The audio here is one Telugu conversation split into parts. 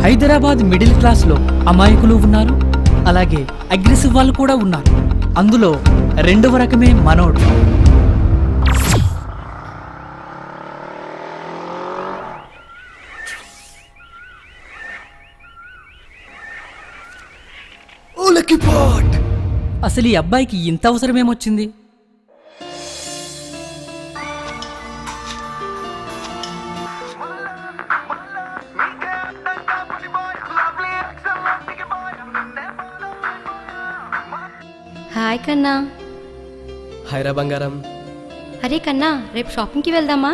హైదరాబాద్ మిడిల్ క్లాస్లో అమాయకులు ఉన్నారు, అలాగే అగ్రెసివ్ వాళ్ళు కూడా ఉన్నారు. అందులో రెండవ రకమే మనోడు. అసలు ఈ అబ్బాయికి ఇంత అవసరమేమొచ్చింది? హాయ్ కన్నా. హాయ్ రా బంగారం. అరే కన్నా, రేపు షాపింగ్కి వెళ్దామా?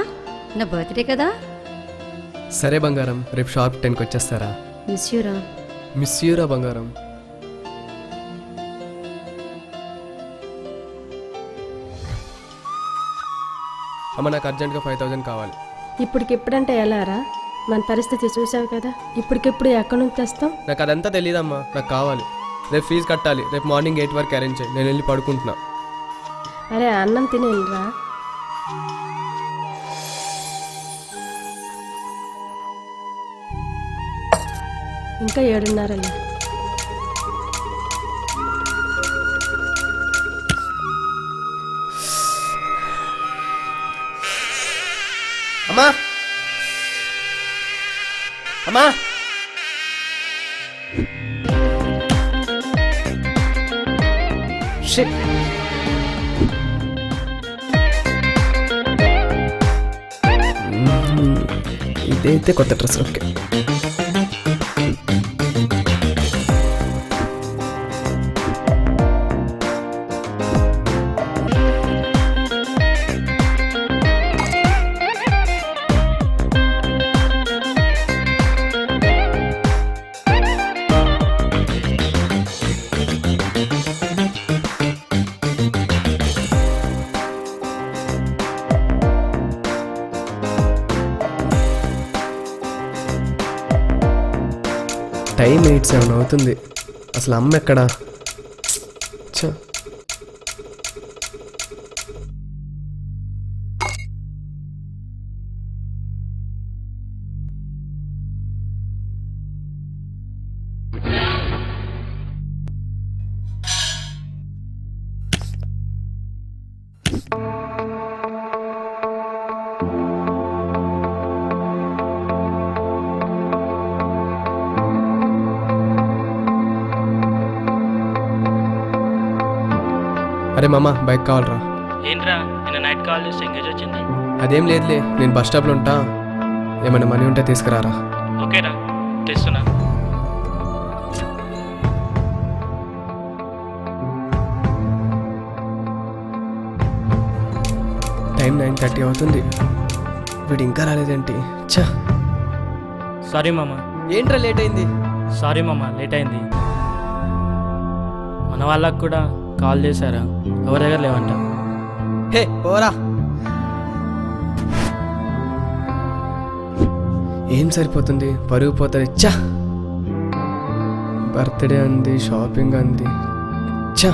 నా బర్త్డే కదా. సరే బంగారం, రేపు షాప్ 10కి వచ్చేస్తారా? మిస్ యూ రా బంగారం. అమ్మ, నాకు అర్జెంట్గా 5000 కావాలి. ఇప్పటికిప్పుడంటే ఎలారా? మన పరిస్థితి చూసావు కదా. ఇప్పటికిప్పుడు ఎక్కడి నుంచి తెస్తాం? నాకు అదంతా తెలియదమ్మా, నాకు కావాలి. రేపు ఫీజు కట్టాలి. రేపు మార్నింగ్ 8 వరకు అరేంజ్ చేయి, నేను వెళ్ళి పడుకుంటున్నా. అరే అన్నం తినేరా. ఇంకా 7:30. అమ్మా అమ్మా, ఇదైతే కొత్త డ్రెస్. ఓకే, టైం 8:07 అవుతుంది. అసలు అమ్మ ఎక్కడా? అరే మామ, బైక్ కావాలరా. ఏంట్రా నిన్న నైట్ కాల్ చేసి ఎంగేజ్ వచ్చింది? అదేం లేదులే, నేను బస్ స్టాప్లో ఉంటా. ఏమైనా మనీ ఉంటే తీసుకురారా. ఓకేరా, తెస్తున్నా. టైం 9:30 అవుతుంది, వీడు ఇంకా రాలేదేంటి? ఛా, సారీ మామ. ఏంట్రా లేట్ అయింది? సారీ మామ, లేట్ అయింది. మన వాళ్ళకు కూడా కాల్ చేశారా? ఎవరి దగ్గర లేవంట. హే పోరా. ఏం సరిపోతుంది, పరుగు పోతుంది. ఛా, బర్త్డే అంది, షాపింగ్ అంది. ఛా,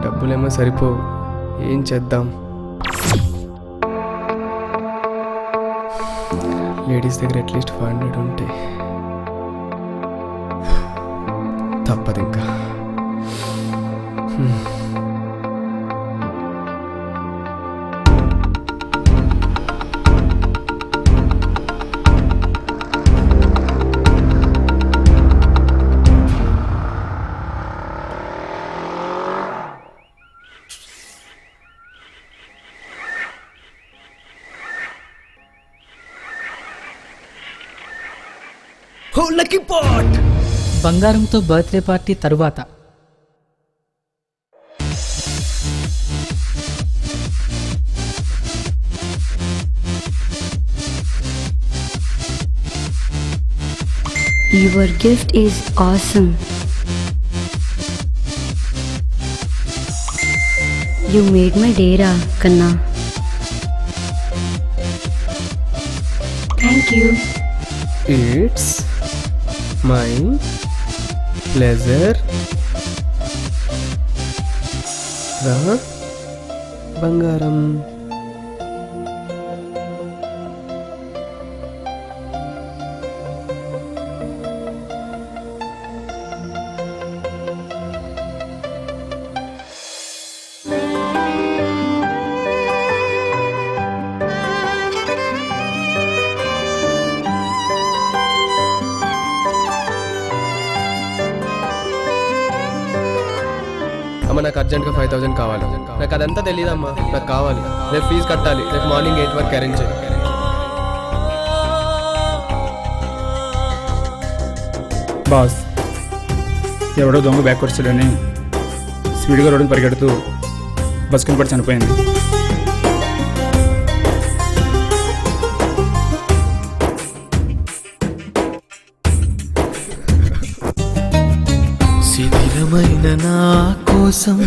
డబ్బులేమో సరిపోవు. ఏం చేద్దాం? లేడీస్ దగ్గర అట్లీస్ట్ 500 ఉంటే తప్పదు ఇంకా. Oh, lucky pot! బంగారంతో బర్త్డే పార్టీ తరువాత Your gift is awesome. You made my day, Ra, Kanna. Thank you. It's my pleasure రా బంగారం. అమ్మ నాకు అర్జెంట్గా 5,000 కావాలి. నాకు అదంతా తెలియదమ్మా, నాకు కావాలి. రేపు ఫీజు కట్టాలి. రేపు మార్నింగ్ 8 వరకు అరేంజ్ చేయి. బాస్, ఎవడో దొంగ బ్యాక్ వచ్చాడని స్పీడ్గా రోడ్డుని పరిగెడుతూ బస్ కింద పడి చనిపోయింది. శిథిలమైన నా కోసం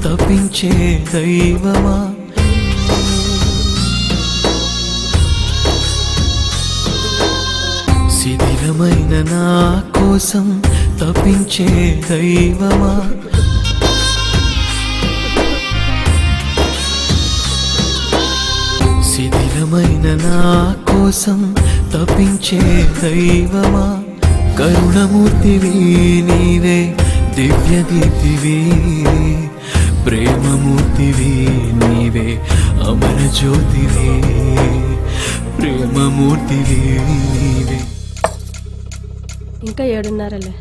తప్పించే దైవమా, శిథిలమైన నా కోసం తప్పించే దైవమా, శిథిలమైన నా కోసం తప్పించే దైవమా, కరుణమూర్తివి నీవే, దివ్యదీప్తివి, ప్రేమమూర్తివి నీవే, అమరజ్యోతివి, ప్రేమమూర్తివి నీవే. ఇంకా 7:30లే.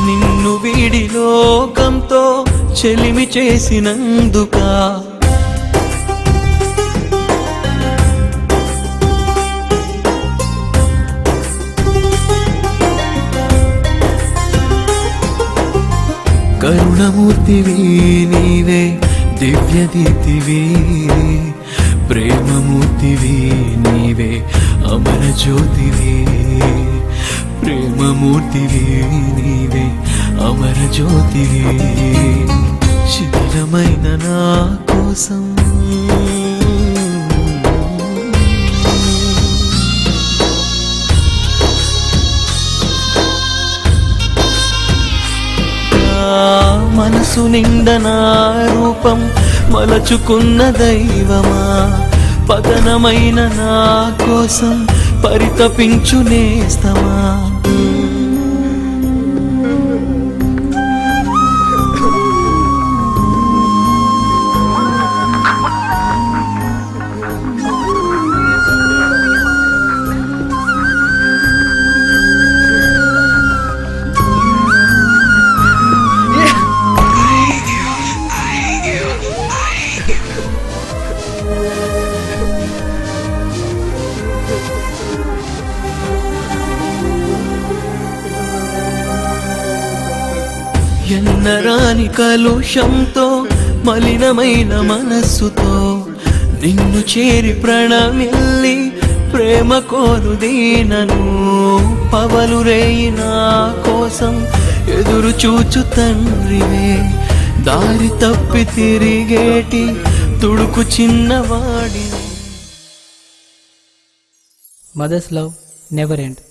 నిన్ను వీడి లోకంతో చెలిమి చేసినందుక, కరుణమూర్తివి నీవే, దివ్యదీప్తివి, ప్రేమమూర్తివి నీవే, అమరజ్యోతివి, ప్రేమమూర్తివి నీవే, అమరజ్యోతివి, శిథిలమైన నా కోసం మనసు నిండా నా రూపం మలచుకున్న దైవమా, పతనమైన నా కోసం పరితపించు నేస్తమా, ఎన్నరాని కలుషంతో మలినమైన మనస్సుతో నిన్ను చేరి ప్రణమిల్లి ప్రేమ కోరు దీనను, పవలు రేయి నా కోసం ఎదురు చూచు తండ్రివే దారి తప్పి తిరిగేటి తుడుకు చిన్నవాడిని. Mother's love never end.